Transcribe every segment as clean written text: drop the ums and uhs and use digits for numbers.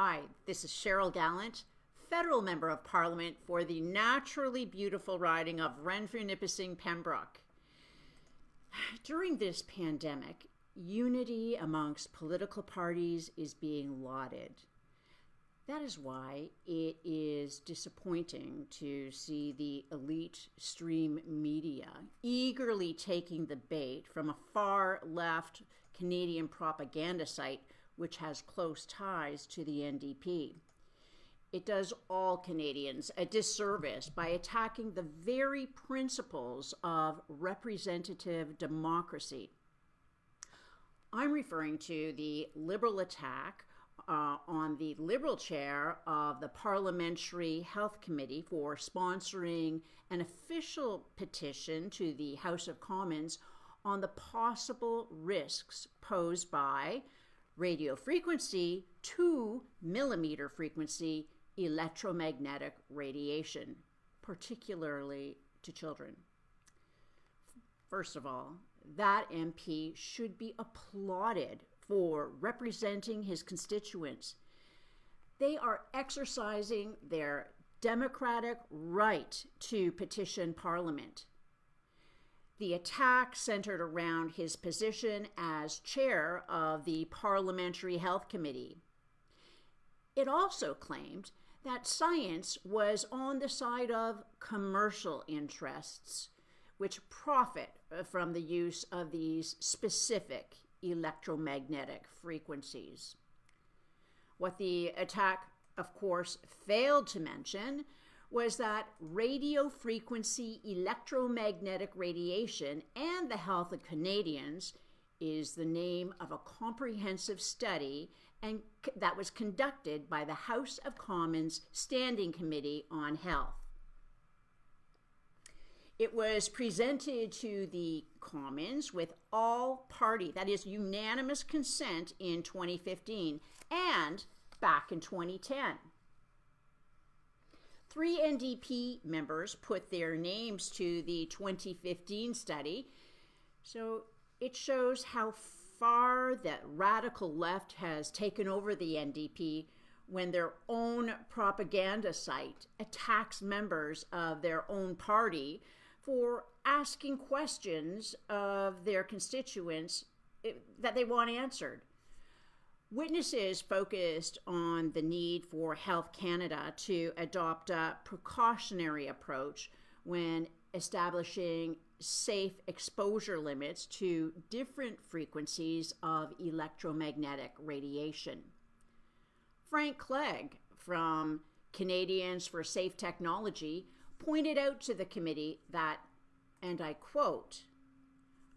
Hi, this is Cheryl Gallant, federal member of Parliament for the naturally beautiful riding of Renfrew-Nipissing-Pembroke. During this pandemic, unity amongst political parties is being lauded. That is why it is disappointing to see the elite stream media eagerly taking the bait from a far-left Canadian propaganda site which has close ties to the NDP. It does all Canadians a disservice by attacking the very principles of representative democracy. I'm referring to the Liberal attack on the Liberal chair of the Parliamentary Health Committee for sponsoring an official petition to the House of Commons on the possible risks posed by radio frequency, 2 millimeter frequency electromagnetic radiation, particularly to children. First of all, that MP should be applauded for representing his constituents. They are exercising their democratic right to petition Parliament. The attack centered around his position as chair of the Parliamentary Health Committee. It also claimed that science was on the side of commercial interests, which profit from the use of these specific electromagnetic frequencies. What the attack, of course, failed to mention was that radio frequency electromagnetic radiation and the health of Canadians is the name of a comprehensive study and that was conducted by the House of Commons Standing Committee on Health. It was presented to the Commons with all party, that is unanimous consent in 2015 and back in 2010. 3 NDP members put their names to the 2015 study, so it shows how far the radical left has taken over the NDP when their own propaganda site attacks members of their own party for asking questions of their constituents that they want answered. Witnesses focused on the need for Health Canada to adopt a precautionary approach when establishing safe exposure limits to different frequencies of electromagnetic radiation. Frank Clegg from Canadians for Safe Technology pointed out to the committee that, and I quote,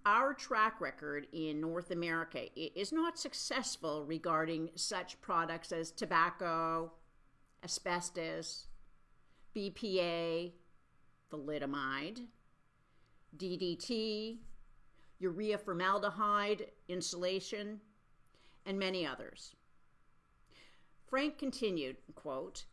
"Our track record in North America is not successful regarding such products as tobacco, asbestos, BPA, thalidomide, DDT, urea formaldehyde, insulation, and many others." Frank continued, quote,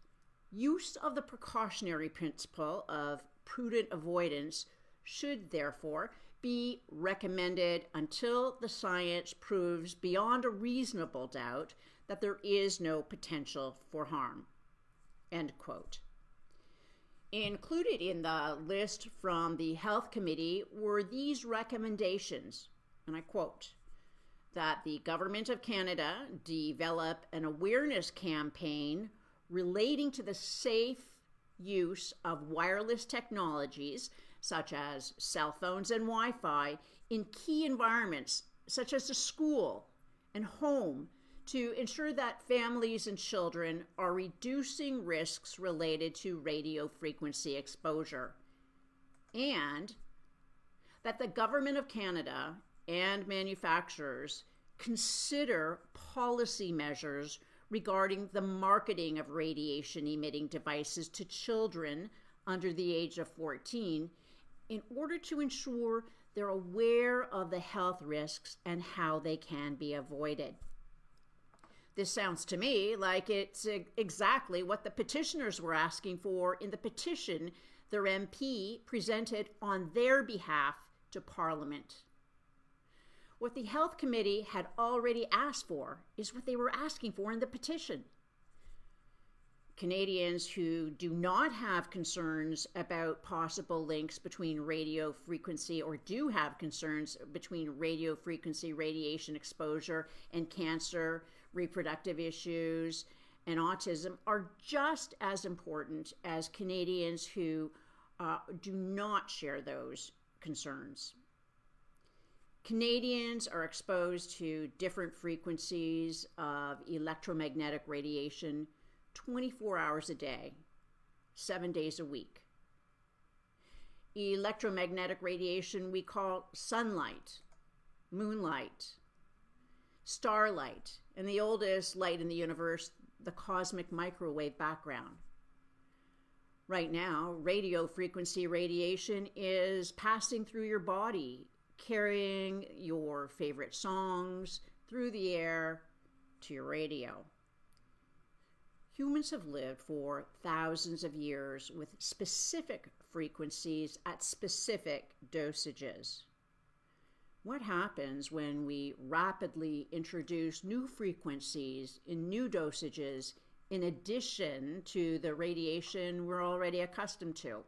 "Use of the precautionary principle of prudent avoidance should therefore be recommended until the science proves beyond a reasonable doubt that there is no potential for harm." End quote. Included in the list from the Health Committee were these recommendations, and I quote, "that the Government of Canada develop an awareness campaign relating to the safe use of wireless technologies such as cell phones and Wi-Fi in key environments such as the school and home to ensure that families and children are reducing risks related to radio frequency exposure, and that the Government of Canada and manufacturers consider policy measures regarding the marketing of radiation-emitting devices to children under the age of 14 in order to ensure they're aware of the health risks and how they can be avoided. This sounds to me like it's exactly what the petitioners were asking for in the petition their MP presented on their behalf to Parliament. What the Health Committee had already asked for is what they were asking for in the petition. Canadians who do not have concerns about possible links between radio frequency, or do have concerns between radio frequency radiation exposure and cancer, reproductive issues, and autism, are just as important as Canadians who do not share those concerns. Canadians are exposed to different frequencies of electromagnetic radiation 24 hours a day, 7 days a week. Electromagnetic radiation we call sunlight, moonlight, starlight, and the oldest light in the universe, the cosmic microwave background. Right now, radio frequency radiation is passing through your body, carrying your favorite songs through the air to your radio. Humans have lived for thousands of years with specific frequencies at specific dosages. What happens when we rapidly introduce new frequencies in new dosages in addition to the radiation we're already accustomed to?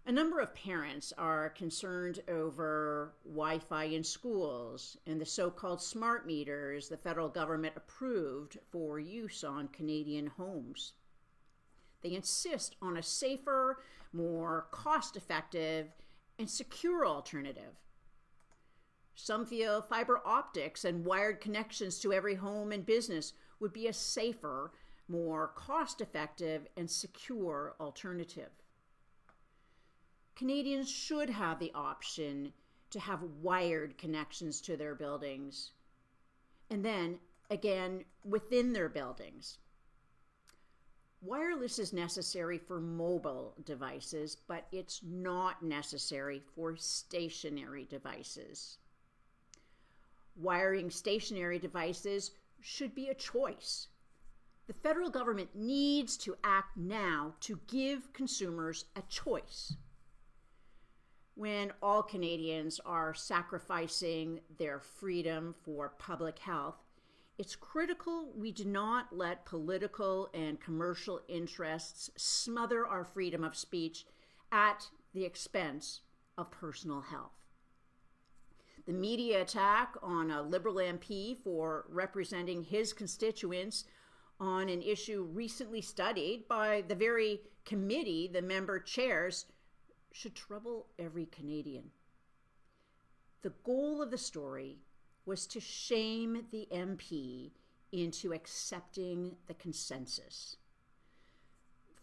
A number of parents are concerned over Wi-Fi in schools and the so-called smart meters the federal government approved for use on Canadian homes. They insist on a safer, more cost-effective, and secure alternative. Some feel fiber optics and wired connections to every home and business would be a safer, more cost-effective, and secure alternative. Canadians should have the option to have wired connections to their buildings, and then again within their buildings. Wireless is necessary for mobile devices, but it's not necessary for stationary devices. Wiring stationary devices should be a choice. The federal government needs to act now to give consumers a choice. When all Canadians are sacrificing their freedom for public health, it's critical we do not let political and commercial interests smother our freedom of speech at the expense of personal health. The media attack on a Liberal MP for representing his constituents on an issue recently studied by the very committee the member chairs should trouble every Canadian. The goal of the story was to shame the MP into accepting the consensus.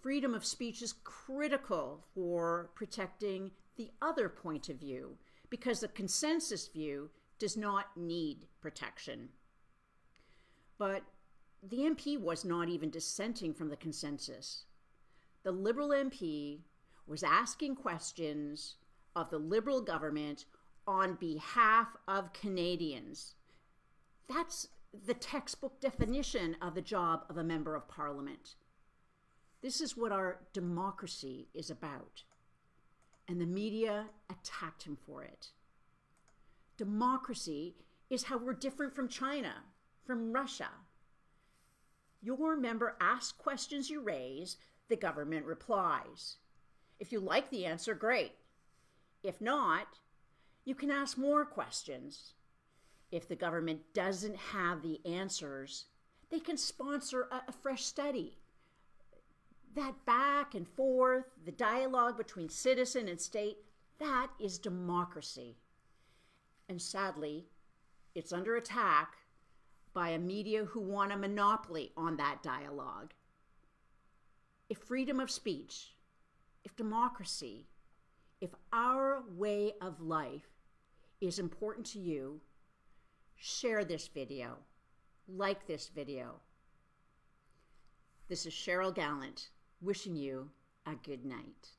Freedom of speech is critical for protecting the other point of view, because the consensus view does not need protection. But the MP was not even dissenting from the consensus. The Liberal MP was asking questions of the Liberal government on behalf of Canadians. That's the textbook definition of the job of a member of Parliament. This is what our democracy is about. And the media attacked him for it. Democracy is how we're different from China, from Russia. Your member asks questions you raise, the government replies. If you like the answer, great. If not, you can ask more questions. If the government doesn't have the answers, they can sponsor a fresh study. That back and forth, the dialogue between citizen and state, that is democracy. And sadly, it's under attack by a media who want a monopoly on that dialogue. If freedom of speech, if democracy, if our way of life is important to you, share this video, like this video. This is Cheryl Gallant, wishing you a good night.